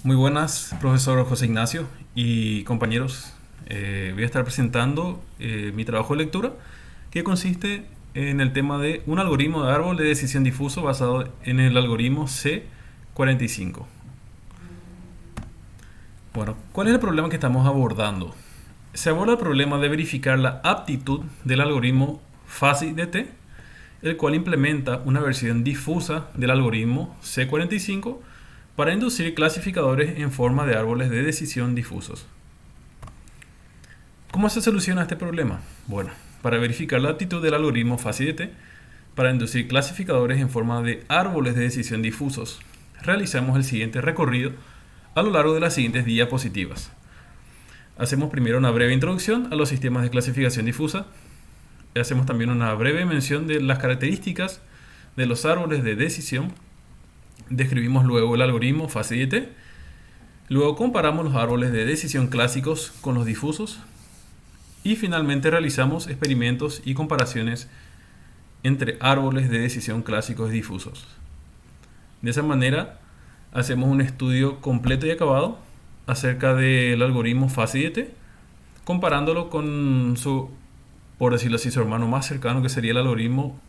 Muy buenas, profesor José Ignacio y compañeros. Voy a estar presentando mi trabajo de lectura, que consiste en el tema de un algoritmo de árbol de decisión difuso basado en el algoritmo C45. Bueno, ¿cuál es el problema que estamos abordando? Se aborda el problema de verificar la aptitud del algoritmo FASI-DT, el cual implementa una versión difusa del algoritmo C45 para inducir clasificadores en forma de árboles de decisión difusos. ¿Cómo se soluciona este problema? Bueno, para verificar la aptitud del algoritmo FASI-DT para inducir clasificadores en forma de árboles de decisión difusos, realizamos el siguiente recorrido a lo largo de las siguientes diapositivas. Hacemos primero una breve introducción a los sistemas de clasificación difusa. Hacemos también una breve mención de las características de los árboles de decisión. Describimos luego el algoritmo FASI-DT. Luego comparamos los árboles de decisión clásicos con los difusos. Y finalmente realizamos experimentos y comparaciones entre árboles de decisión clásicos y difusos. De esa manera hacemos un estudio completo y acabado acerca del algoritmo FASI-DT, comparándolo con su, por decirlo así, su hermano más cercano, que sería el algoritmo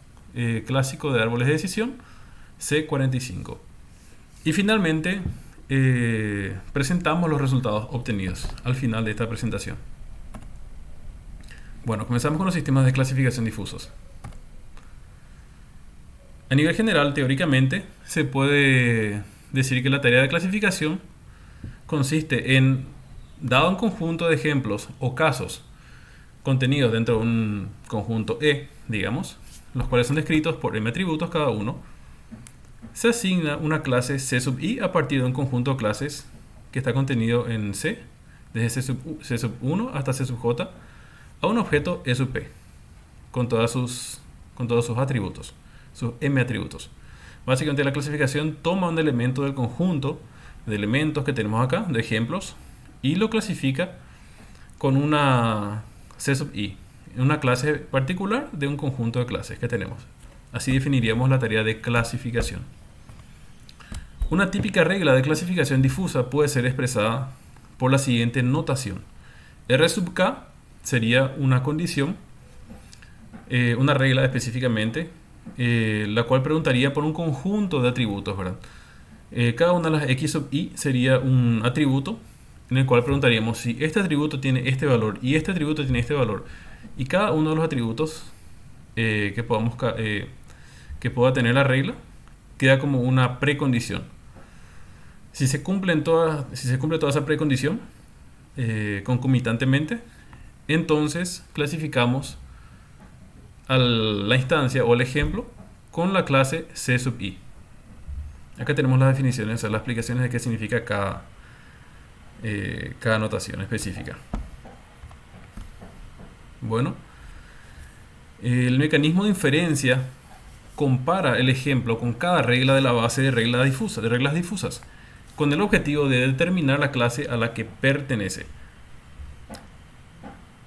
clásico de árboles de decisión C45. Y finalmente presentamos los resultados obtenidos al final de esta presentación. Bueno, comenzamos con los sistemas de clasificación difusos. A nivel general, teóricamente, se puede decir que la tarea de clasificación consiste en, dado un conjunto de ejemplos o casos contenidos dentro de un conjunto E, digamos, los cuales son descritos por M atributos cada uno, se asigna una clase C sub I a partir de un conjunto de clases que está contenido en C, desde C sub 1 hasta C sub J, a un objeto E sub P, con todos sus atributos, sus M atributos. Básicamente la clasificación toma un elemento del conjunto de elementos que tenemos acá, de ejemplos, y lo clasifica con una C sub I, una clase particular de un conjunto de clases que tenemos. Así definiríamos la tarea de clasificación. Una típica regla de clasificación difusa puede ser expresada por la siguiente notación. R sub K sería una condición, una regla específicamente, la cual preguntaría por un conjunto de atributos, ¿verdad? Cada una de las X sub I sería un atributo en el cual preguntaríamos si este atributo tiene este valor y este atributo tiene este valor. Y cada uno de los atributos que pueda tener la regla queda como una precondición. Si se cumple toda esa precondición concomitantemente, entonces clasificamos a la instancia o el ejemplo con la clase C sub I. Acá tenemos las definiciones, o sea, las explicaciones de qué significa cada notación específica. Bueno, el mecanismo de inferencia compara el ejemplo con cada regla de la base de reglas difusas, con el objetivo de determinar la clase a la que pertenece.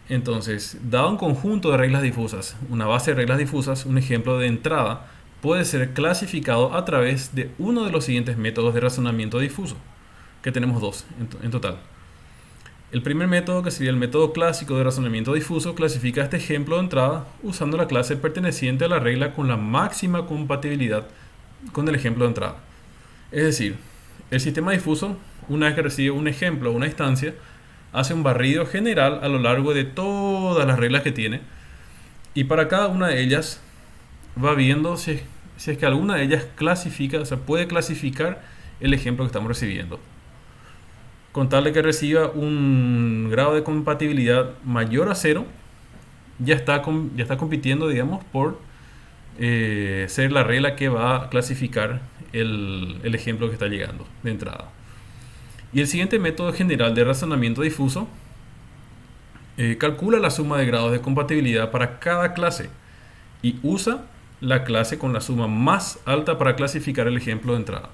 Entonces, dado un conjunto de reglas difusas, una base de reglas difusas, un ejemplo de entrada puede ser clasificado a través de uno de los siguientes métodos de razonamiento difuso, que tenemos dos en total. El primer método, que sería el método clásico de razonamiento difuso, clasifica este ejemplo de entrada usando la clase perteneciente a la regla con la máxima compatibilidad con el ejemplo de entrada. Es decir, el sistema difuso, una vez que recibe un ejemplo o una instancia, hace un barrido general a lo largo de todas las reglas que tiene, y para cada una de ellas va viendo si es que alguna de ellas clasifica, o sea, puede clasificar el ejemplo que estamos recibiendo. Con tal de que reciba un grado de compatibilidad mayor a 0, ya está compitiendo, digamos, por ser la regla que va a clasificar el ejemplo que está llegando de entrada. Y el siguiente método general de razonamiento difuso calcula la suma de grados de compatibilidad para cada clase y usa la clase con la suma más alta para clasificar el ejemplo de entrada.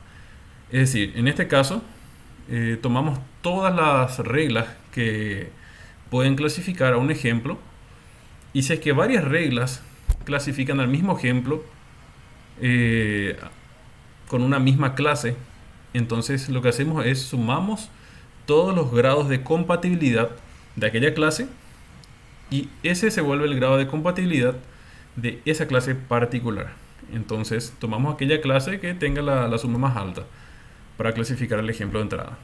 Es decir, en este caso tomamos todas las reglas que pueden clasificar a un ejemplo, y si es que varias reglas clasifican al mismo ejemplo con una misma clase, Entonces lo que hacemos es sumamos todos los grados de compatibilidad de aquella clase y ese se vuelve el grado de compatibilidad de esa clase particular. Entonces tomamos aquella clase que tenga la suma más alta para clasificar el ejemplo de entrada.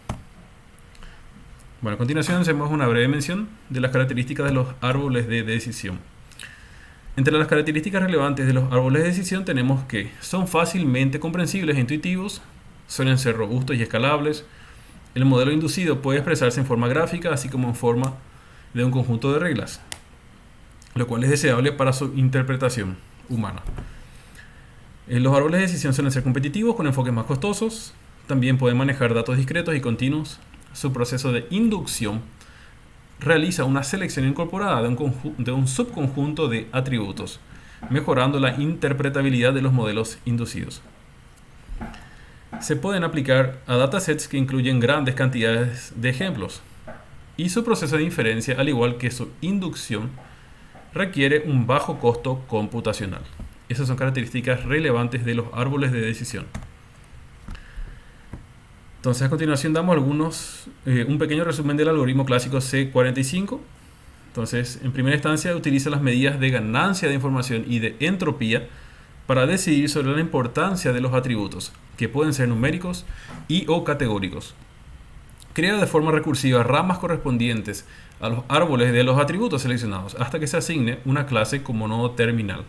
Bueno, a continuación hacemos una breve mención de las características de los árboles de decisión. Entre las características relevantes de los árboles de decisión tenemos que son fácilmente comprensibles e intuitivos, suelen ser robustos y escalables, el modelo inducido puede expresarse en forma gráfica así como en forma de un conjunto de reglas, lo cual es deseable para su interpretación humana. Los árboles de decisión suelen ser competitivos con enfoques más costosos, también pueden manejar datos discretos y continuos. Su proceso de inducción realiza una selección incorporada de un subconjunto de atributos, mejorando la interpretabilidad de los modelos inducidos. Se pueden aplicar a datasets que incluyen grandes cantidades de ejemplos, y su proceso de inferencia, al igual que su inducción, requiere un bajo costo computacional. Esas son características relevantes de los árboles de decisión. Entonces a continuación damos un pequeño resumen del algoritmo clásico C45. Entonces, en primera instancia utiliza las medidas de ganancia de información y de entropía para decidir sobre la importancia de los atributos, que pueden ser numéricos y o categóricos. Crea de forma recursiva ramas correspondientes a los árboles de los atributos seleccionados hasta que se asigne una clase como nodo terminal.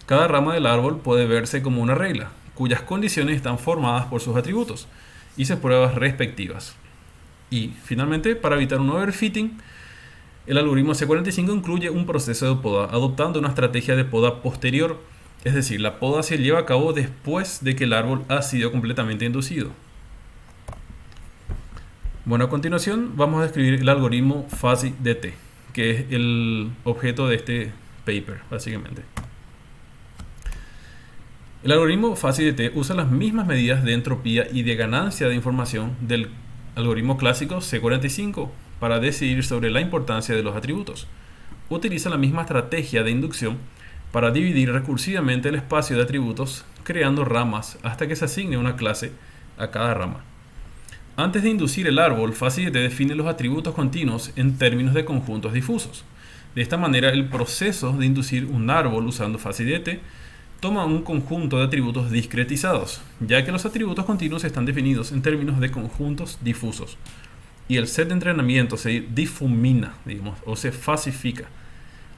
Cada rama del árbol puede verse como una regla, cuyas condiciones están formadas por sus atributos y sus pruebas respectivas. Y finalmente, para evitar un overfitting, el algoritmo C45 incluye un proceso de poda, adoptando una estrategia de poda posterior, es decir, la poda se lleva a cabo después de que el árbol ha sido completamente inducido. Bueno, a continuación vamos a describir el algoritmo FuzzyDT, que es el objeto de este paper, básicamente. El algoritmo FuzzyDT usa las mismas medidas de entropía y de ganancia de información del algoritmo clásico C45 para decidir sobre la importancia de los atributos. Utiliza la misma estrategia de inducción para dividir recursivamente el espacio de atributos, creando ramas hasta que se asigne una clase a cada rama. Antes de inducir el árbol, FuzzyDT define los atributos continuos en términos de conjuntos difusos. De esta manera, el proceso de inducir un árbol usando FuzzyDT toma un conjunto de atributos discretizados, ya que los atributos continuos están definidos en términos de conjuntos difusos, y el set de entrenamiento se difumina, digamos, o se fuzzifica,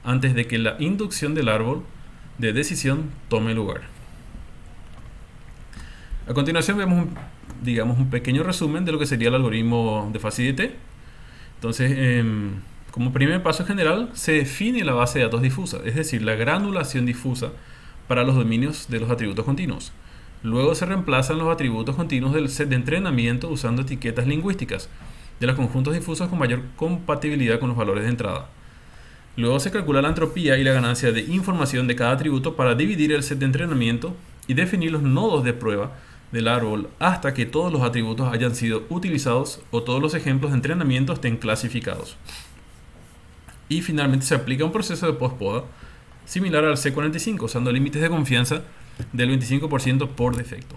antes de que la inducción del árbol de decisión tome lugar. A continuación vemos un pequeño resumen de lo que sería el algoritmo de FuzzyDT. Entonces, como primer paso general, se define la base de datos difusa, es decir, la granulación difusa para los dominios de los atributos continuos. Luego se reemplazan los atributos continuos del set de entrenamiento usando etiquetas lingüísticas de los conjuntos difusos con mayor compatibilidad con los valores de entrada. Luego se calcula la entropía y la ganancia de información de cada atributo para dividir el set de entrenamiento y definir los nodos de prueba del árbol hasta que todos los atributos hayan sido utilizados o todos los ejemplos de entrenamiento estén clasificados. Y finalmente se aplica un proceso de postpoda similar al C45, usando límites de confianza del 25% por defecto.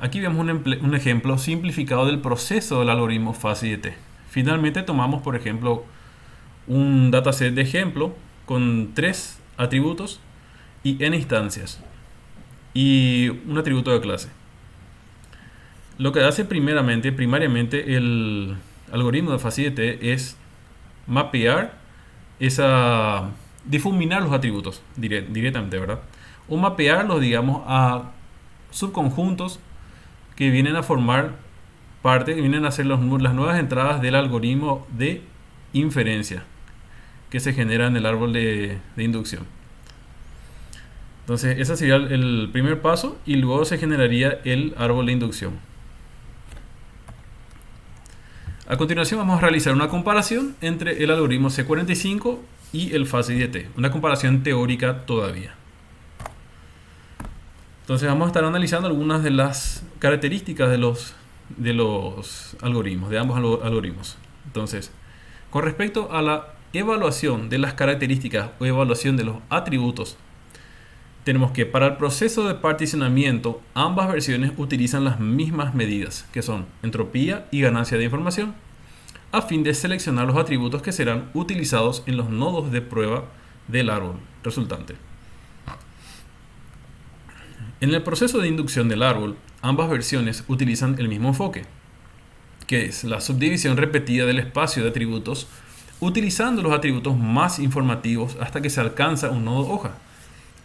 Aquí vemos un ejemplo simplificado del proceso del algoritmo FuzzyDT. Finalmente tomamos, por ejemplo, un dataset de ejemplo con 3 atributos y n instancias y un atributo de clase. Lo que hace primariamente el algoritmo de FuzzyDT es mapear difuminar los atributos directamente, ¿verdad? O mapearlos, digamos, a subconjuntos que vienen a formar parte, que vienen a ser las nuevas entradas del algoritmo de inferencia que se genera en el árbol de inducción. Entonces, ese sería el primer paso y luego se generaría el árbol de inducción. A continuación vamos a realizar una comparación entre el algoritmo C45 y el FuzzyDT, una comparación teórica todavía. Entonces vamos a estar analizando algunas de las características de los algoritmos, de ambos algoritmos. Entonces, con respecto a la evaluación de las características o evaluación de los atributos tenemos que para el proceso de particionamiento, ambas versiones utilizan las mismas medidas, que son entropía y ganancia de información, a fin de seleccionar los atributos que serán utilizados en los nodos de prueba del árbol resultante. En el proceso de inducción del árbol, ambas versiones utilizan el mismo enfoque, que es la subdivisión repetida del espacio de atributos, utilizando los atributos más informativos hasta que se alcanza un nodo hoja,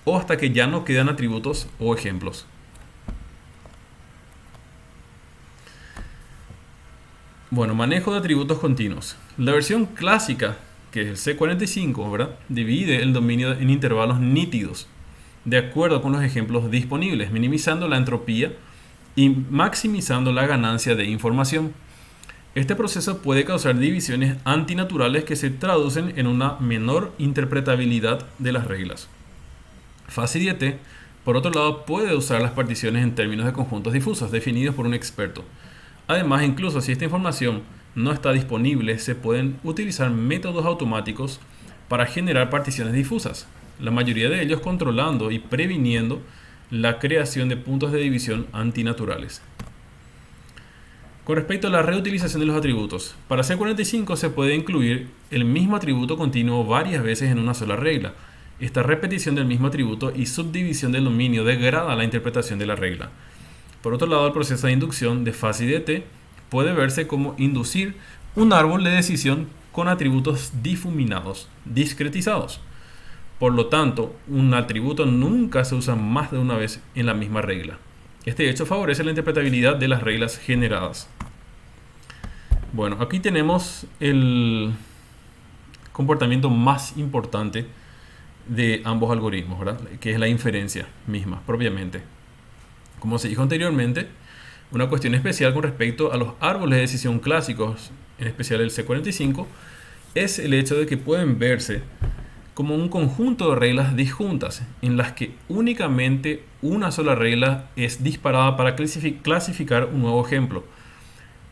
o hasta que ya no quedan atributos o ejemplos. Bueno, manejo de atributos continuos. La versión clásica, que es el C45, ¿verdad?, divide el dominio en intervalos nítidos, de acuerdo con los ejemplos disponibles, minimizando la entropía y maximizando la ganancia de información. Este proceso puede causar divisiones antinaturales que se traducen en una menor interpretabilidad de las reglas. FACIDT, por otro lado, puede usar las particiones en términos de conjuntos difusos definidos por un experto. Además, incluso si esta información no está disponible, se pueden utilizar métodos automáticos para generar particiones difusas, la mayoría de ellos controlando y previniendo la creación de puntos de división antinaturales. Con respecto a la reutilización de los atributos, para C45 se puede incluir el mismo atributo continuo varias veces en una sola regla. Esta repetición del mismo atributo y subdivisión del dominio degrada la interpretación de la regla. Por otro lado, el proceso de inducción de FACIDT puede verse como inducir un árbol de decisión con atributos difuminados, discretizados. Por lo tanto, un atributo nunca se usa más de una vez en la misma regla. Este hecho favorece la interpretabilidad de las reglas generadas. Bueno, aquí tenemos el comportamiento más importante de ambos algoritmos, ¿verdad?, que es la inferencia misma, propiamente. Como se dijo anteriormente, una cuestión especial con respecto a los árboles de decisión clásicos, en especial el C45, es el hecho de que pueden verse como un conjunto de reglas disjuntas, en las que únicamente una sola regla es disparada para clasificar un nuevo ejemplo.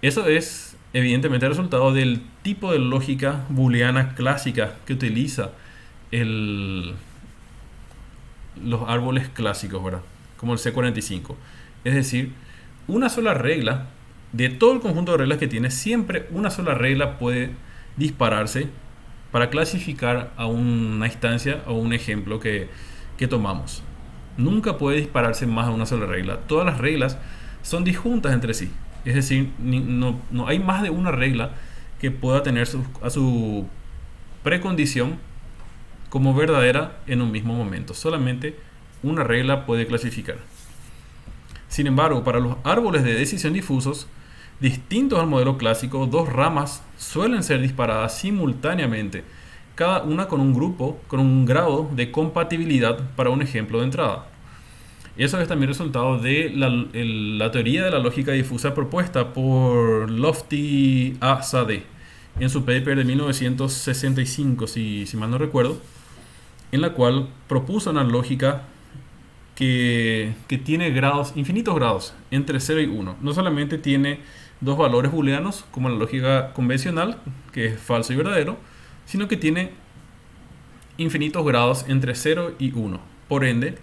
Eso es evidentemente el resultado del tipo de lógica booleana clásica que utiliza los árboles clásicos, ¿verdad?, como el C45. Es decir, una sola regla, de todo el conjunto de reglas que tiene, siempre una sola regla puede dispararse para clasificar a una instancia o un ejemplo que tomamos. Nunca puede dispararse más de una sola regla. Todas las reglas son disjuntas entre sí. Es decir, no hay más de una regla que pueda tener a su precondición como verdadera en un mismo momento. Solamente una regla puede clasificar. Sin embargo, para los árboles de decisión difusos, distintos al modelo clásico, dos ramas suelen ser disparadas simultáneamente, cada una con un grado de compatibilidad para un ejemplo de entrada. Eso es también resultado de la teoría de la lógica difusa propuesta por Lofty A. Zadeh en su paper de 1965, si mal no recuerdo, en la cual propuso una lógica que tiene infinitos grados, entre 0 y 1. No solamente tiene dos valores booleanos, como la lógica convencional, que es falso y verdadero, sino que tiene infinitos grados entre 0 y 1. Por ende,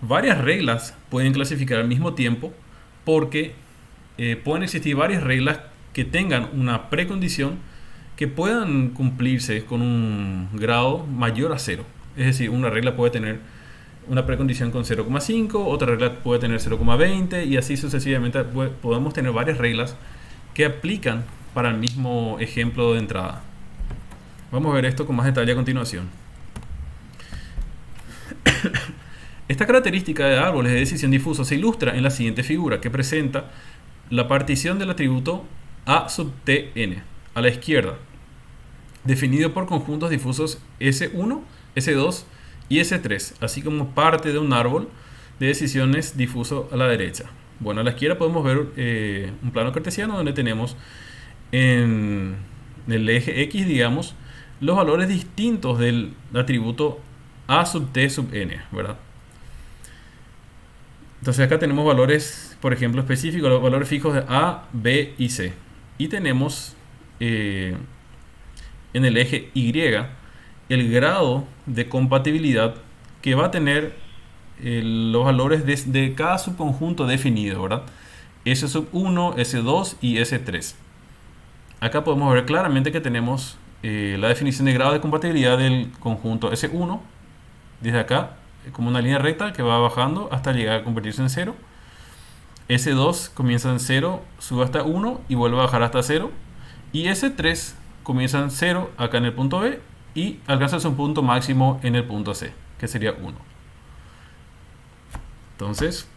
varias reglas pueden clasificar al mismo tiempo, porque pueden existir varias reglas que tengan una precondición que puedan cumplirse con un grado mayor a 0. Es decir, una regla puede tener una precondición con 0,5, otra regla puede tener 0,20 y así sucesivamente. Podemos tener varias reglas que aplican para el mismo ejemplo de entrada. Vamos a ver esto con más detalle a continuación. Esta característica de árboles de decisión difuso se ilustra en la siguiente figura, que presenta la partición del atributo A sub Tn a la izquierda, definido por conjuntos difusos S1, S2 y S3, así como parte de un árbol de decisiones difuso a la derecha. Bueno, a la izquierda podemos ver un plano cartesiano donde tenemos en el eje X, digamos, los valores distintos del atributo A sub T sub N, ¿verdad? Entonces acá tenemos valores, por ejemplo, específicos, los valores fijos de A, B y C. Y tenemos en el eje Y el grado de compatibilidad que va a tener los valores de cada subconjunto definido, ¿verdad? S sub 1, S2 y S3. Acá podemos ver claramente que tenemos la definición de grado de compatibilidad del conjunto S1 desde acá, como una línea recta que va bajando hasta llegar a convertirse en 0. S2 comienza en 0, sube hasta 1 y vuelve a bajar hasta 0. Y S3 comienza en 0 acá en el punto B y alcanza su punto máximo en el punto C, que sería 1. Entonces,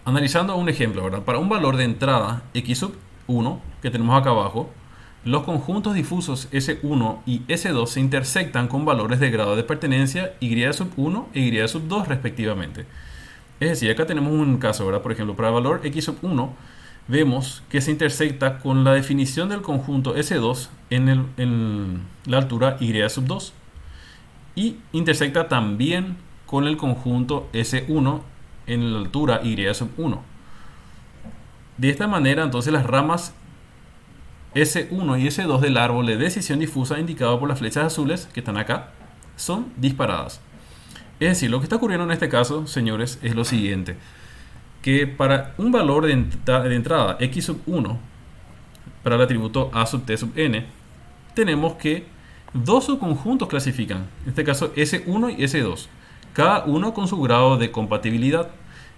analizando un ejemplo, ¿verdad? Para un valor de entrada x sub 1 que tenemos acá abajo, los conjuntos difusos S1 y S2 se intersectan con valores de grado de pertenencia y sub 1 e y sub 2 respectivamente. Es decir, acá tenemos un caso, ¿verdad? Por ejemplo, para el valor x sub 1 vemos que se intersecta con la definición del conjunto S2 en la altura y sub 2 y intersecta también con el conjunto S1 en la altura y sub 1. De esta manera, entonces, las ramas S1 y S2 del árbol de decisión difusa indicado por las flechas azules que están acá son disparadas. Es decir, lo que está ocurriendo en este caso, señores, es lo siguiente: que para un valor de entrada x sub 1 para el atributo a sub t sub n, tenemos que dos subconjuntos clasifican, en este caso S1 y S2, cada uno con su grado de compatibilidad.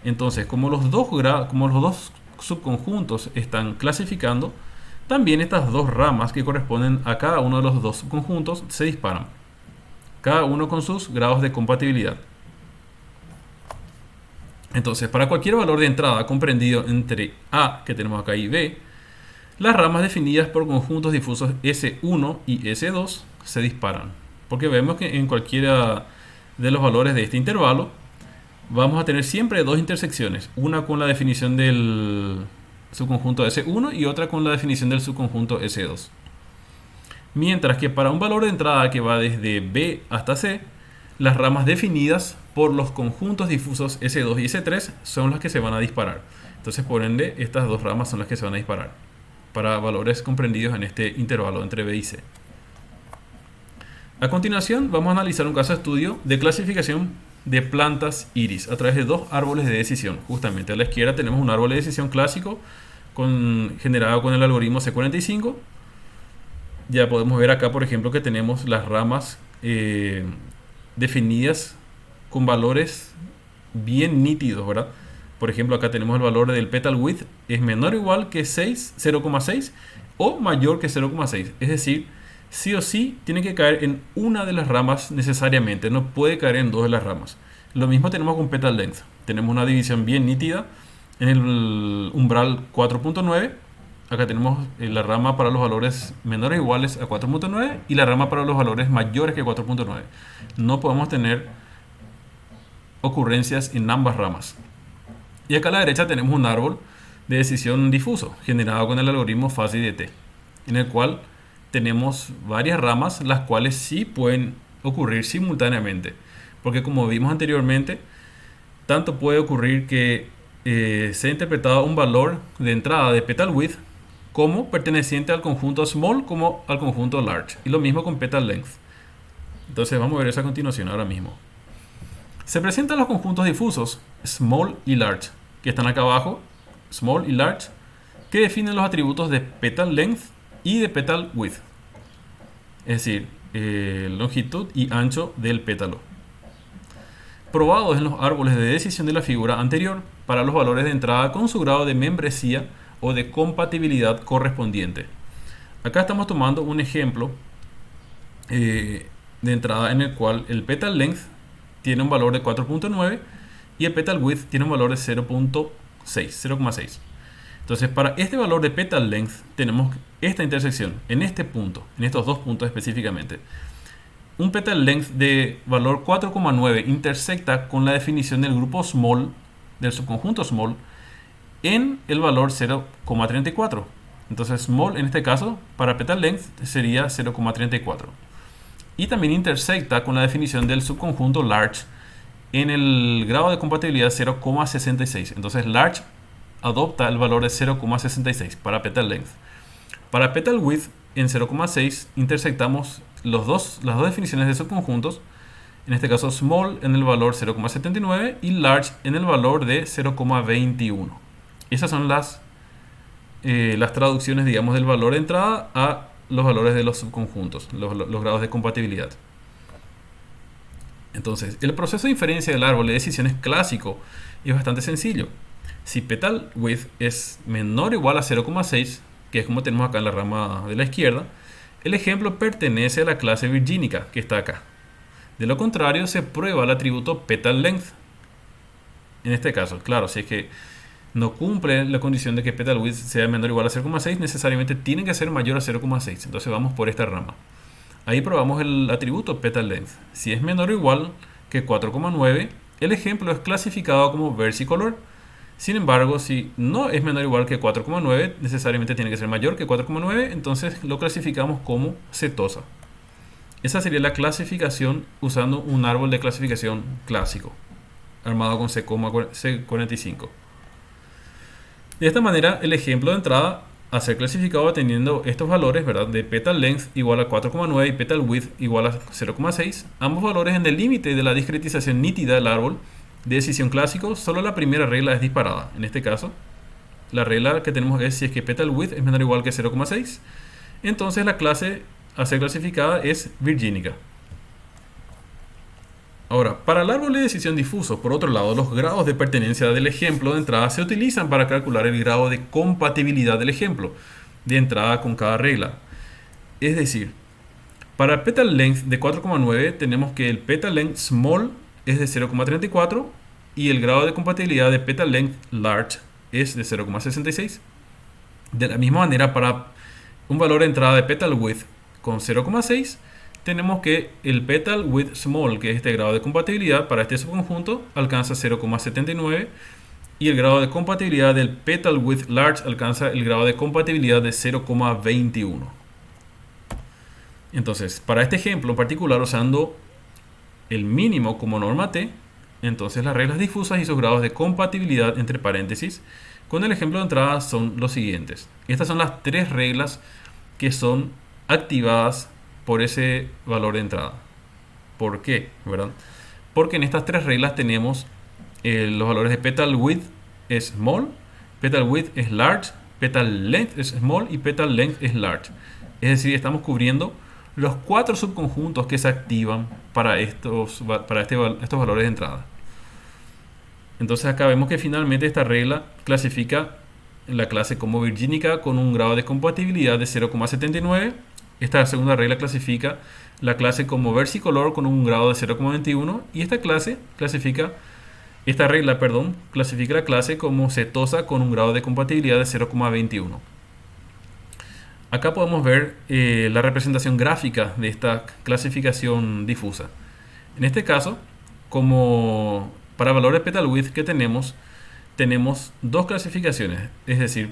Entonces, como los dos subconjuntos están clasificando, también estas dos ramas que corresponden a cada uno de los dos subconjuntos se disparan, cada uno con sus grados de compatibilidad. Entonces, para cualquier valor de entrada comprendido entre A, que tenemos acá, y B, las ramas definidas por conjuntos difusos S1 y S2 se disparan, porque vemos que en cualquiera de los valores de este intervalo vamos a tener siempre dos intersecciones, una con la definición del subconjunto S1 y otra con la definición del subconjunto S2. Mientras que para un valor de entrada que va desde B hasta C, las ramas definidas por los conjuntos difusos S2 y S3 son las que se van a disparar. Entonces, por ende, estas dos ramas son las que se van a disparar para valores comprendidos en este intervalo entre B y C. A continuación, vamos a analizar un caso de estudio de clasificación de plantas iris a través de dos árboles de decisión. Justamente a la izquierda tenemos un árbol de decisión clásico generado con el algoritmo C45. Ya podemos ver acá, por ejemplo, que tenemos las ramas definidas con valores bien nítidos, ¿verdad? Por ejemplo, acá tenemos el valor del petal width es menor o igual que 0,6 o mayor que 0,6. Es decir, sí o sí tiene que caer en una de las ramas necesariamente, no puede caer en dos de las ramas. Lo mismo tenemos con petal length. Tenemos una división bien nítida en el umbral 4.9. Acá tenemos la rama para los valores menores o iguales a 4.9 y la rama para los valores mayores que 4.9. No podemos tener ocurrencias en ambas ramas. Y acá a la derecha tenemos un árbol de decisión difuso generado con el algoritmo fuzzy DT, en el cual tenemos varias ramas, las cuales sí pueden ocurrir simultáneamente. Porque como vimos anteriormente, tanto puede ocurrir que sea interpretado un valor de entrada de petal width como perteneciente al conjunto small como al conjunto large. Y lo mismo con petal length. Entonces vamos a ver eso a continuación ahora mismo. Se presentan los conjuntos difusos small y large, que están acá abajo, small y large, que definen los atributos de petal length y de petal width. Es decir, longitud y ancho del pétalo. Probados en los árboles de decisión de la figura anterior para los valores de entrada con su grado de membresía o de compatibilidad correspondiente. Acá estamos tomando un ejemplo de entrada en el cual el petal length tiene un valor de 4.9 y el petal width tiene un valor de 0.6. Entonces, para este valor de petal length tenemos esta intersección en este punto, en estos dos puntos específicamente. Un petal length de valor 4.9 intersecta con la definición del grupo small, del subconjunto small, en el valor 0.34. Entonces, small en este caso, para petal length sería 0.34. Y también intersecta con la definición del subconjunto large en el grado de compatibilidad 0.66. Entonces, large adopta el valor de 0.66 para petal length. Para petal width en 0.6 intersectamos las dos definiciones de subconjuntos En este caso small en el valor 0,79 y large en el valor de 0,21. Esas son las traducciones, digamos, del valor de entrada a los valores de los subconjuntos, los grados de compatibilidad. Entonces, el proceso de inferencia del árbol de decisiones clásico es bastante sencillo. Si petal width es menor o igual a 0,6, que es como tenemos acá en la rama de la izquierda, el ejemplo pertenece a la clase virgínica que está acá. De lo contrario, se prueba el atributo petal length. En este caso, claro, si es que no cumple la condición de que petal width sea menor o igual a 0,6, necesariamente tiene que ser mayor a 0,6. Entonces vamos por esta rama. Ahí probamos el atributo petal length. Si es menor o igual que 4,9, el ejemplo es clasificado como versicolor. Sin embargo, si no es menor o igual que 4,9, necesariamente tiene que ser mayor que 4,9, entonces lo clasificamos como setosa. Esa sería la clasificación usando un árbol de clasificación clásico, armado con C45. De esta manera, el ejemplo de entrada a ser clasificado teniendo estos valores, ¿verdad?, de petal length igual a 4,9 y petal width igual a 0,6, ambos valores en el límite de la discretización nítida del árbol de decisión clásico, solo la primera regla es disparada. En este caso, la regla que tenemos es si es que petal width es menor o igual que 0,6, entonces la clase a ser clasificada es virgínica. Ahora, para el árbol de decisión difuso, por otro lado, los grados de pertenencia del ejemplo de entrada se utilizan para calcular el grado de compatibilidad del ejemplo de entrada con cada regla. Es decir, para petal length de 4,9 tenemos que el petal length small es de 0,34 y el grado de compatibilidad de petal length large es de 0,66. De la misma manera, para un valor de entrada de petal width con 0,6, tenemos que el petal width small, que es este grado de compatibilidad para este subconjunto, alcanza 0,79 y el grado de compatibilidad del petal width large alcanza el grado de compatibilidad de 0,21. Entonces, para este ejemplo en particular, usando el mínimo como norma T, entonces las reglas difusas y sus grados de compatibilidad entre paréntesis con el ejemplo de entrada son los siguientes. Estas son las tres reglas que son activadas por ese valor de entrada. ¿Por qué? ¿Verdad? Porque en estas tres reglas tenemos los valores de petal width es small, petal width es large, petal length es small y petal length es large. Es decir, estamos cubriendo los cuatro subconjuntos que se activan para estos valores de entrada. Entonces acá vemos que finalmente esta regla clasifica la clase como virgínica con un grado de compatibilidad de 0,79. Esta segunda regla clasifica la clase como versicolor con un grado de 0,21 y esta regla clasifica la clase como setosa con un grado de compatibilidad de 0,21. Acá podemos ver la representación gráfica de esta clasificación difusa. En este caso, como para valores de petal width que tenemos dos clasificaciones, es decir,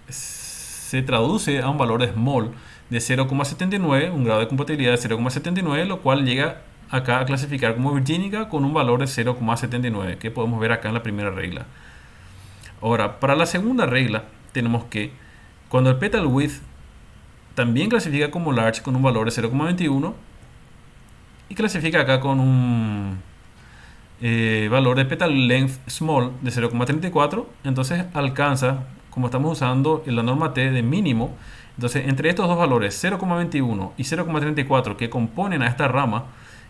se traduce a un valor de small de 0,79, un grado de compatibilidad de 0,79, lo cual llega acá a clasificar como virgínica con un valor de 0,79, que podemos ver acá en la primera regla. Ahora, para la segunda regla, tenemos que cuando el petal width también clasifica como large con un valor de 0,21 y clasifica acá con un valor de petal length small de 0,34, entonces alcanza, como estamos usando la norma T de mínimo, entonces entre estos dos valores 0,21 y 0,34 que componen a esta rama,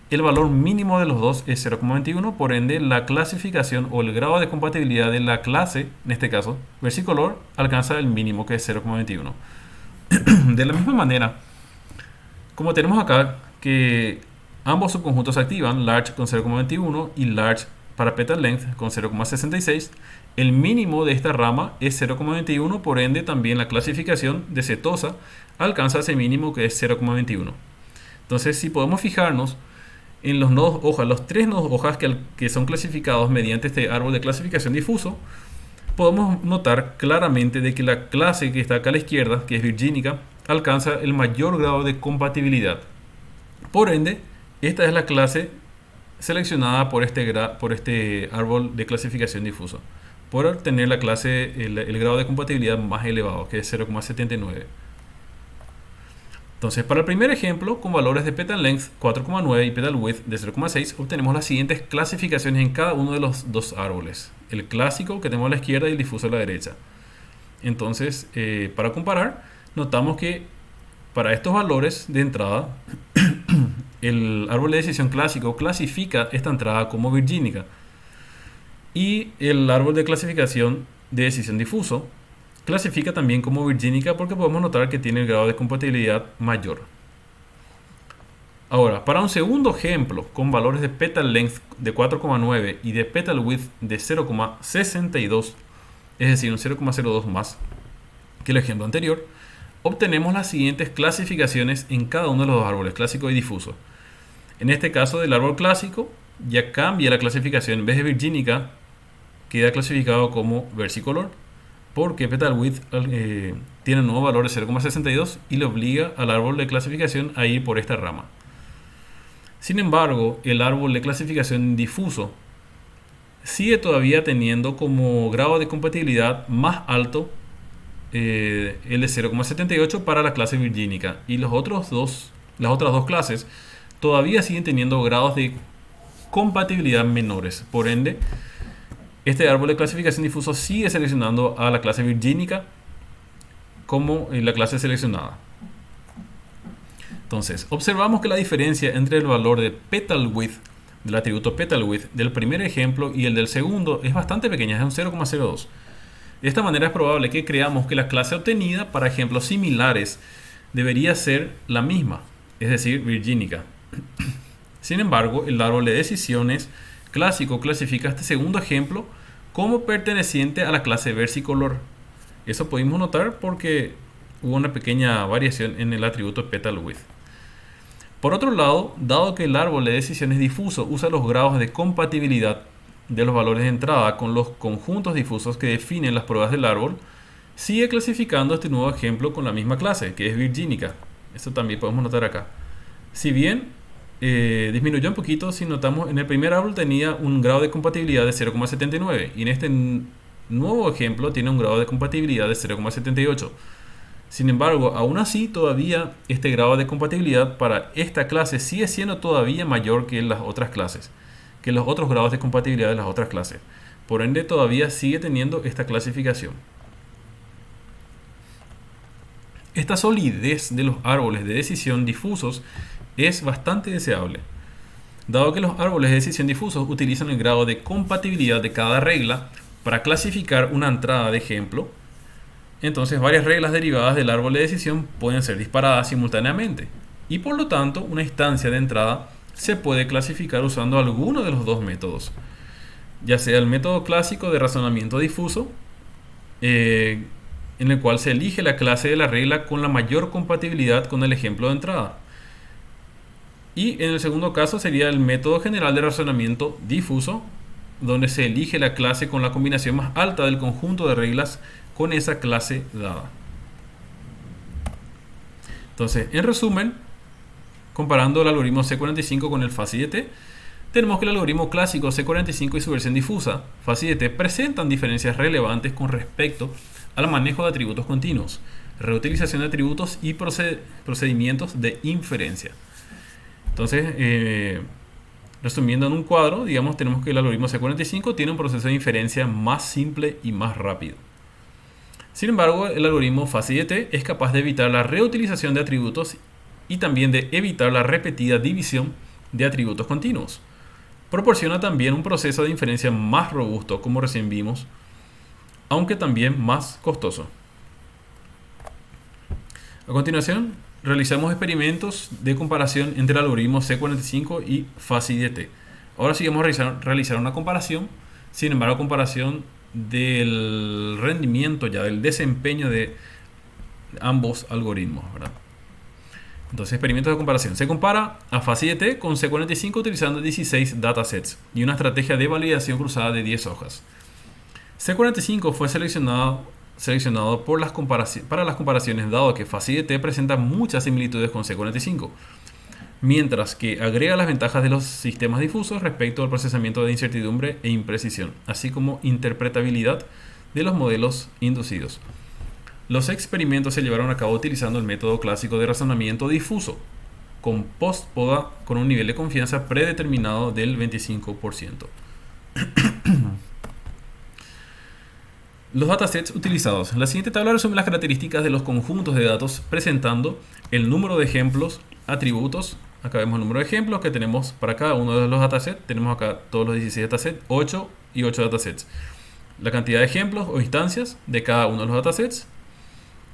el valor mínimo de los dos es 0,21, por ende la clasificación o el grado de compatibilidad de la clase, en este caso versicolor, alcanza el mínimo que es 0,21. De la misma manera, como tenemos acá que ambos subconjuntos se activan, large con 0,21 y large para petal length con 0,66, el mínimo de esta rama es 0,21, por ende también la clasificación de setosa alcanza ese mínimo que es 0,21. Entonces, si podemos fijarnos en los nodos hojas, los tres nodos hojas que son clasificados mediante este árbol de clasificación difuso, podemos notar claramente de que la clase que está acá a la izquierda, que es virgínica, alcanza el mayor grado de compatibilidad. Por ende, esta es la clase seleccionada por este árbol de clasificación difuso, por obtener la clase, el grado de compatibilidad más elevado, que es 0,79. Entonces, para el primer ejemplo, con valores de petal length 4,9 y petal width de 0,6, obtenemos las siguientes clasificaciones en cada uno de los dos árboles. El clásico que tenemos a la izquierda y el difuso a la derecha. Entonces, para comparar, notamos que para estos valores de entrada, el árbol de decisión clásico clasifica esta entrada como virgínica. Y el árbol de clasificación de decisión difuso clasifica también como virgínica porque podemos notar que tiene el grado de compatibilidad mayor. Ahora, para un segundo ejemplo con valores de petal length de 4,9 y de petal width de 0,62, es decir, un 0,02 más que el ejemplo anterior, obtenemos las siguientes clasificaciones en cada uno de los dos árboles, clásico y difuso. En este caso del árbol clásico ya cambia la clasificación, en vez de virgínica queda clasificado como versicolor, porque petal width tiene un nuevo valor de 0,62 y le obliga al árbol de clasificación a ir por esta rama. Sin embargo, el árbol de clasificación difuso sigue todavía teniendo como grado de compatibilidad más alto el de 0,78 para la clase virgínica, y las otras dos clases todavía siguen teniendo grados de compatibilidad menores. Por ende, este árbol de clasificación difuso sigue seleccionando a la clase virgínica como la clase seleccionada. Entonces, observamos que la diferencia entre el valor de petal width, del atributo petal width, del primer ejemplo y el del segundo es bastante pequeña, es un 0,02. De esta manera es probable que creamos que la clase obtenida para ejemplos similares debería ser la misma, es decir, virgínica. Sin embargo, el árbol de decisiones clásico clasifica este segundo ejemplo como perteneciente a la clase versicolor. Eso pudimos notar porque hubo una pequeña variación en el atributo petal width. Por otro lado, dado que el árbol de decisiones difuso usa los grados de compatibilidad de los valores de entrada con los conjuntos difusos que definen las pruebas del árbol, sigue clasificando este nuevo ejemplo con la misma clase, que es virgínica. Esto también podemos notar acá. Si bien disminuyó un poquito, si notamos en el primer árbol tenía un grado de compatibilidad de 0,79 y en este nuevo ejemplo tiene un grado de compatibilidad de 0,78. Sin embargo, aún así todavía este grado de compatibilidad para esta clase sigue siendo todavía mayor que las otras clases, que los otros grados de compatibilidad de las otras clases. Por ende, todavía sigue teniendo esta clasificación. Esta solidez de los árboles de decisión difusos es bastante deseable, dado que los árboles de decisión difusos utilizan el grado de compatibilidad de cada regla para clasificar una entrada de ejemplo. Entonces, varias reglas derivadas del árbol de decisión pueden ser disparadas simultáneamente y por lo tanto una instancia de entrada se puede clasificar usando alguno de los dos métodos, ya sea el método clásico de razonamiento difuso, en el cual se elige la clase de la regla con la mayor compatibilidad con el ejemplo de entrada, y en el segundo caso sería el método general de razonamiento difuso, donde se elige la clase con la combinación más alta del conjunto de reglas con esa clase dada. Entonces, en resumen, comparando el algoritmo C45 con el FACI-DT, tenemos que el algoritmo clásico C45 y su versión difusa, FACI-DT, presentan diferencias relevantes con respecto al manejo de atributos continuos, reutilización de atributos y procedimientos de inferencia. Entonces, resumiendo en un cuadro, digamos, tenemos que el algoritmo C45 tiene un proceso de inferencia más simple y más rápido. Sin embargo, el algoritmo FACI-DT es capaz de evitar la reutilización de atributos y también de evitar la repetida división de atributos continuos. Proporciona también un proceso de inferencia más robusto, como recién vimos, aunque también más costoso. A continuación, realizamos experimentos de comparación entre el algoritmo C45 y FACI-DT. Ahora sí vamos a realizar una comparación, sin embargo, comparación del rendimiento, ya del desempeño de ambos algoritmos, ¿verdad? Entonces, experimentos de comparación. Se compara a FACI-DT con C45 utilizando 16 datasets y una estrategia de validación cruzada de 10 hojas. C45 fue seleccionado para las comparaciones, dado que FACI-DT presenta muchas similitudes con C45, mientras que agrega las ventajas de los sistemas difusos respecto al procesamiento de incertidumbre e imprecisión, así como interpretabilidad de los modelos inducidos. Los experimentos se llevaron a cabo utilizando el método clásico de razonamiento difuso, con post-poda con un nivel de confianza predeterminado del 25%. Los datasets utilizados. La siguiente tabla resume las características de los conjuntos de datos presentando el número de ejemplos, atributos. Acá vemos el número de ejemplos que tenemos para cada uno de los datasets. Tenemos acá todos los 16 datasets, 8 y 8 datasets. La cantidad de ejemplos o instancias de cada uno de los datasets.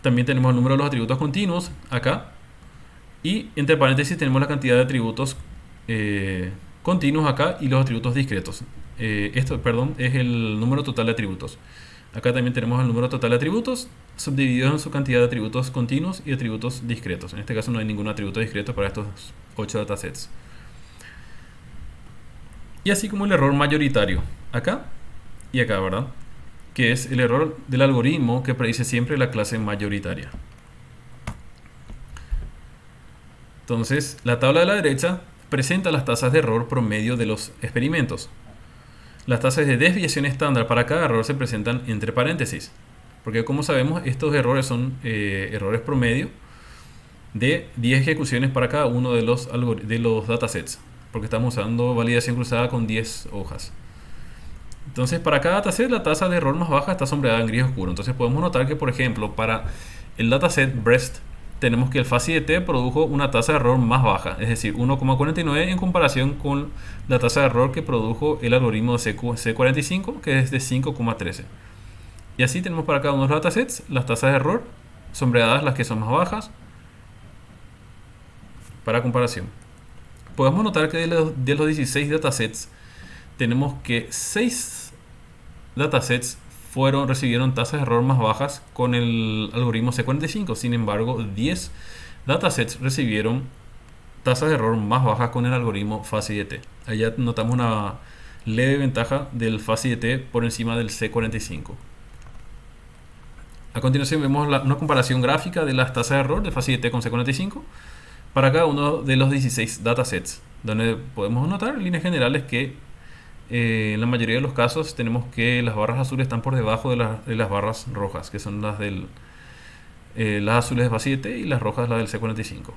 También tenemos el número de los atributos continuos acá. Y entre paréntesis tenemos la cantidad de atributos continuos acá y los atributos discretos. Esto es el número total de atributos. Acá también tenemos el número total de atributos subdivididos en su cantidad de atributos continuos y atributos discretos. En este caso no hay ningún atributo discreto para estos 8 datasets. Y así como el error mayoritario, acá y acá, ¿verdad? Que es el error del algoritmo que predice siempre la clase mayoritaria. Entonces, la tabla de la derecha presenta las tasas de error promedio de los experimentos. Las tasas de desviación estándar para cada error se presentan entre paréntesis, porque como sabemos estos errores son errores promedio de 10 ejecuciones para cada uno de los datasets, porque estamos usando validación cruzada con 10 hojas. Entonces para cada dataset la tasa de error más baja está sombreada en gris oscuro. Entonces podemos notar que, por ejemplo, para el dataset BREAST tenemos que el fuzzy DT produjo una tasa de error más baja, es decir, 1,49 en comparación con la tasa de error que produjo el algoritmo de C45, que es de 5,13. Y así tenemos para cada uno de los datasets las tasas de error sombreadas, las que son más bajas, para comparación. Podemos notar que de los 16 datasets tenemos que 6 datasets recibieron tasas de error más bajas con el algoritmo C45. Sin embargo, 10 datasets recibieron tasas de error más bajas con el algoritmo fuzzy DT. Allá notamos una leve ventaja del fuzzy DT por encima del C45. A continuación vemos una comparación gráfica de las tasas de error de fuzzy DT con C45 para cada uno de los 16 datasets, donde podemos notar en líneas generales que en la mayoría de los casos tenemos que las barras azules están por debajo de las barras rojas, que son las las azules de fuzzy DT y las rojas las del C45.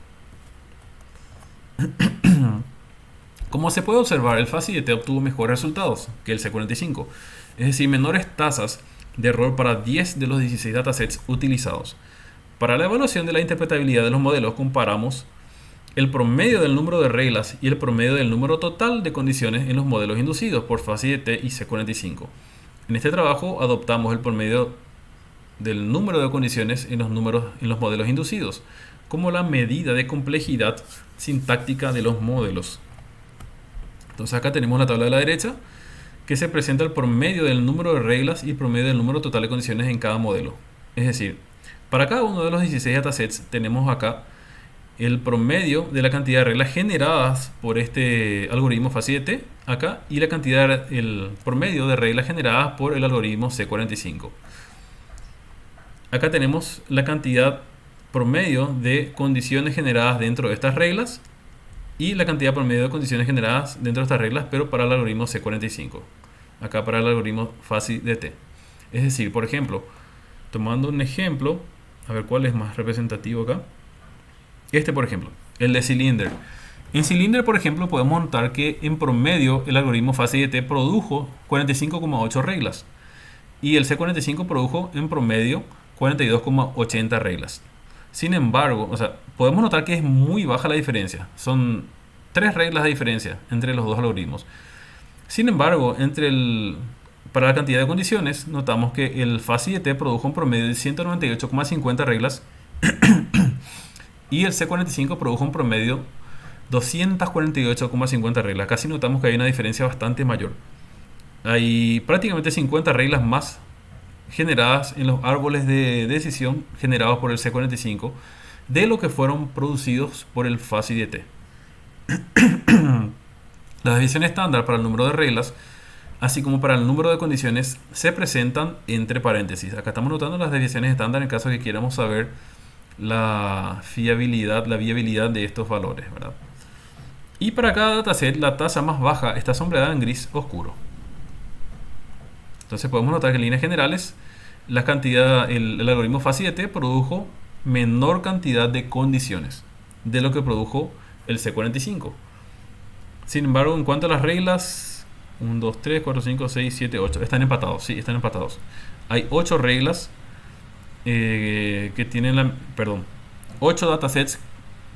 Como se puede observar, el fuzzy DT obtuvo mejores resultados que el C45, es decir, menores tasas de error para 10 de los 16 datasets utilizados. Para la evaluación de la interpretabilidad de los modelos comparamos el promedio del número de reglas y el promedio del número total de condiciones en los modelos inducidos por fuzzy DT y C45. En este trabajo adoptamos el promedio del número de condiciones en los modelos inducidos como la medida de complejidad sintáctica de los modelos. Entonces acá tenemos la tabla de la derecha que se presenta el promedio del número de reglas y el promedio del número total de condiciones en cada modelo. Es decir, para cada uno de los 16 datasets tenemos acá el promedio de la cantidad de reglas generadas por este algoritmo fuzzy DT acá y el promedio de reglas generadas por el algoritmo C45. Acá tenemos la cantidad promedio de condiciones generadas dentro de estas reglas y la cantidad promedio de condiciones generadas dentro de estas reglas, pero para el algoritmo C45. Acá para el algoritmo fuzzy DT. Es decir, por ejemplo, tomando un ejemplo, a ver cuál es más representativo acá. Este, por ejemplo, el de Cylinder. En Cylinder, por ejemplo, podemos notar que en promedio el algoritmo fuzzy DT produjo 45,8 reglas y el C45 produjo en promedio 42,80 reglas. Sin embargo, podemos notar que es muy baja la diferencia. Son 3 reglas de diferencia entre los dos algoritmos. Sin embargo, para la cantidad de condiciones, notamos que el fuzzy DT produjo un promedio de 198,50 reglas y el C45 produjo un promedio 248,50 reglas. Casi notamos que hay una diferencia bastante mayor. Hay prácticamente 50 reglas más generadas en los árboles de decisión generados por el C45 de lo que fueron producidos por el fuzzy DT. La desviación estándar para el número de reglas, así como para el número de condiciones, se presentan entre paréntesis. Acá estamos notando las desviaciones estándar en caso de que quieramos saber la viabilidad de estos valores, ¿verdad? Y para cada dataset la tasa más baja está sombreada en gris oscuro. Entonces podemos notar que en líneas generales el algoritmo FASI-DT produjo menor cantidad de condiciones de lo que produjo el C45. Sin embargo, en cuanto a las reglas, 1, 2, 3, 4, 5, 6, 7, 8, están empatados, sí, están empatados. Hay 8 reglas que tienen 8 datasets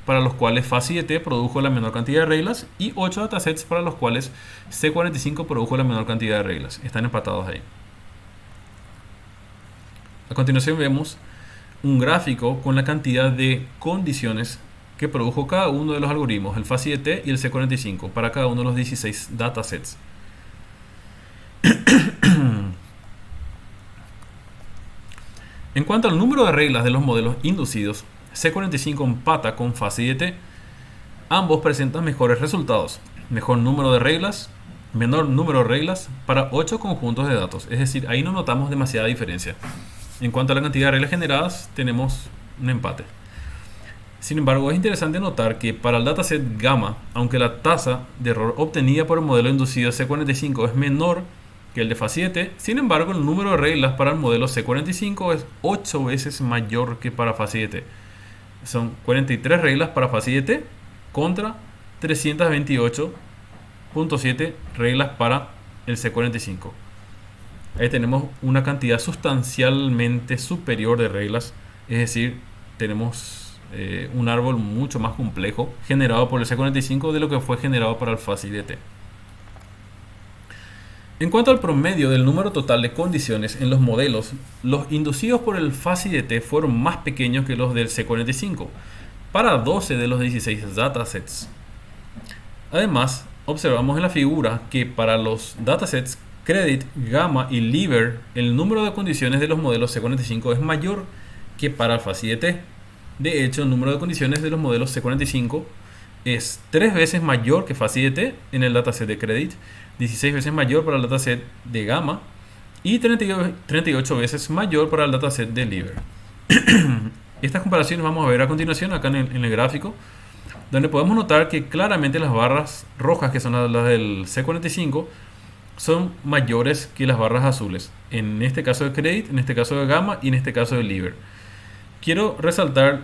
para los cuales FASI-DT produjo la menor cantidad de reglas y 8 datasets para los cuales C45 produjo la menor cantidad de reglas. Están empatados ahí. A continuación vemos un gráfico con la cantidad de condiciones que produjo cada uno de los algoritmos, el FASI-DT y el C45, para cada uno de los 16 datasets. En cuanto al número de reglas de los modelos inducidos, C45 empata con FASI-DT. Ambos presentan mejores resultados, menor número de reglas para 8 conjuntos de datos. Es decir, ahí no notamos demasiada diferencia. En cuanto a la cantidad de reglas generadas, tenemos un empate. Sin embargo, es interesante notar que para el dataset gamma, aunque la tasa de error obtenida por el modelo inducido C45 es menor que el de FASI-DT, sin embargo, el número de reglas para el modelo C45 es 8 veces mayor que para FASI-DT. Son 43 reglas para FASI-DT contra 328.7 reglas para el C45. Ahí tenemos una cantidad sustancialmente superior de reglas, es decir, tenemos un árbol mucho más complejo generado por el C45 de lo que fue generado para el FASI-DT. En cuanto al promedio del número total de condiciones en los modelos, los inducidos por el FASI-DT fueron más pequeños que los del C45, para 12 de los 16 datasets. Además, observamos en la figura que para los datasets Credit, Gamma y Liver, el número de condiciones de los modelos C45 es mayor que para el FASI-DT. De hecho, el número de condiciones de los modelos C45 es 3 veces mayor que FASI-DT en el dataset de Credit, 16 veces mayor para el dataset de Gamma y 38 veces mayor para el dataset de Liver. Estas comparaciones vamos a ver a continuación acá en el gráfico, donde podemos notar que claramente las barras rojas, que son las del C45, son mayores que las barras azules. En este caso de Credit, en este caso de Gamma y en este caso de Liver. Quiero resaltar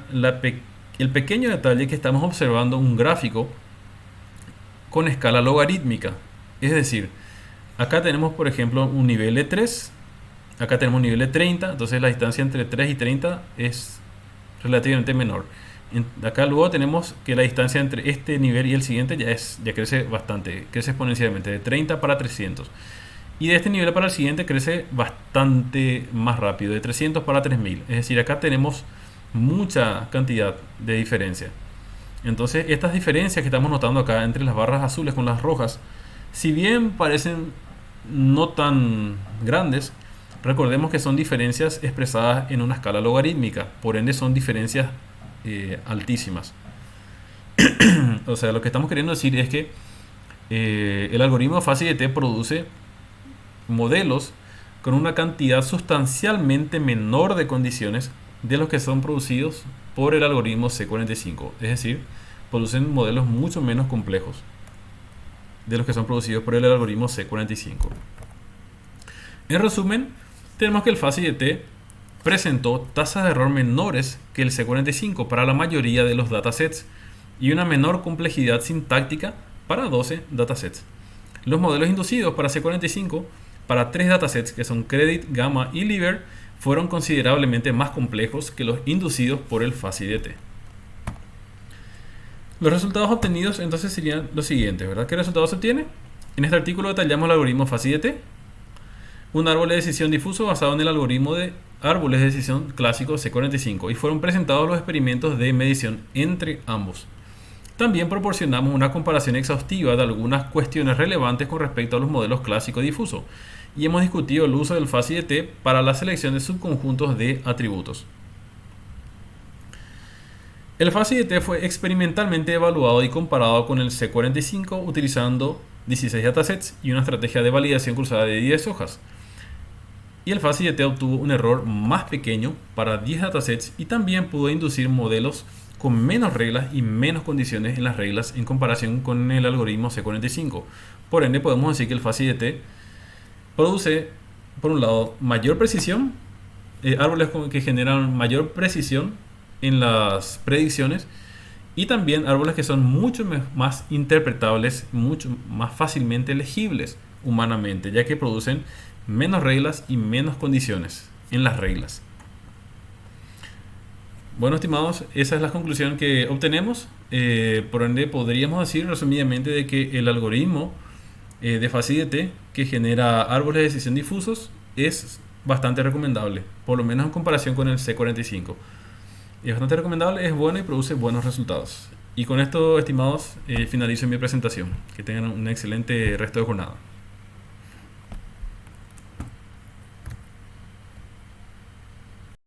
el pequeño detalle que estamos observando un gráfico con escala logarítmica. Es decir, acá tenemos por ejemplo un nivel de 3, acá tenemos un nivel de 30, entonces la distancia entre 3 y 30 es relativamente menor. Acá luego tenemos que la distancia entre este nivel y el siguiente ya crece bastante, crece exponencialmente de 30 para 300. Y de este nivel para el siguiente crece bastante más rápido, de 300 para 3000. Es decir, acá tenemos mucha cantidad de diferencia. Entonces, estas diferencias que estamos notando acá entre las barras azules con las rojas, si bien parecen no tan grandes, recordemos que son diferencias expresadas en una escala logarítmica. Por ende, son diferencias altísimas. O sea, lo que estamos queriendo decir es que el algoritmo FASI-DT produce modelos con una cantidad sustancialmente menor de condiciones de los que son producidos por el algoritmo C45. Es decir, producen modelos mucho menos complejos de los que son producidos por el algoritmo C45. En resumen, tenemos que el FASI-DT presentó tasas de error menores que el C45 para la mayoría de los datasets y una menor complejidad sintáctica para 12 datasets. Los modelos inducidos para C45 para 3 datasets que son Credit, Gamma y Liver fueron considerablemente más complejos que los inducidos por el FASI-DT. Los resultados obtenidos entonces serían los siguientes, ¿verdad? ¿Qué resultados se obtiene? En este artículo detallamos el algoritmo FASI-DT, un árbol de decisión difuso basado en el algoritmo de árboles de decisión clásico C45, y fueron presentados los experimentos de medición entre ambos. También proporcionamos una comparación exhaustiva de algunas cuestiones relevantes con respecto a los modelos clásico difuso, y hemos discutido el uso del FASI-DT para la selección de subconjuntos de atributos. El FASI-DT fue experimentalmente evaluado y comparado con el C45 utilizando 16 datasets y una estrategia de validación cruzada de 10 hojas. Y el FASI-DT obtuvo un error más pequeño para 10 datasets y también pudo inducir modelos con menos reglas y menos condiciones en las reglas en comparación con el algoritmo C45. Por ende, podemos decir que el FASI-DT produce, por un lado, mayor precisión árboles que generan mayor precisión en las predicciones y también árboles que son mucho más interpretables, mucho más fácilmente legibles humanamente, ya que producen menos reglas y menos condiciones en las reglas. Bueno, estimados, esa es la conclusión que obtenemos. Por ende, podríamos decir resumidamente de que el algoritmo de FACIDT que genera árboles de decisión difusos es bastante recomendable, por lo menos en comparación con el C45. Es bastante recomendable, es bueno y produce buenos resultados. Y con esto, estimados, finalizo mi presentación. Que tengan un excelente resto de jornada.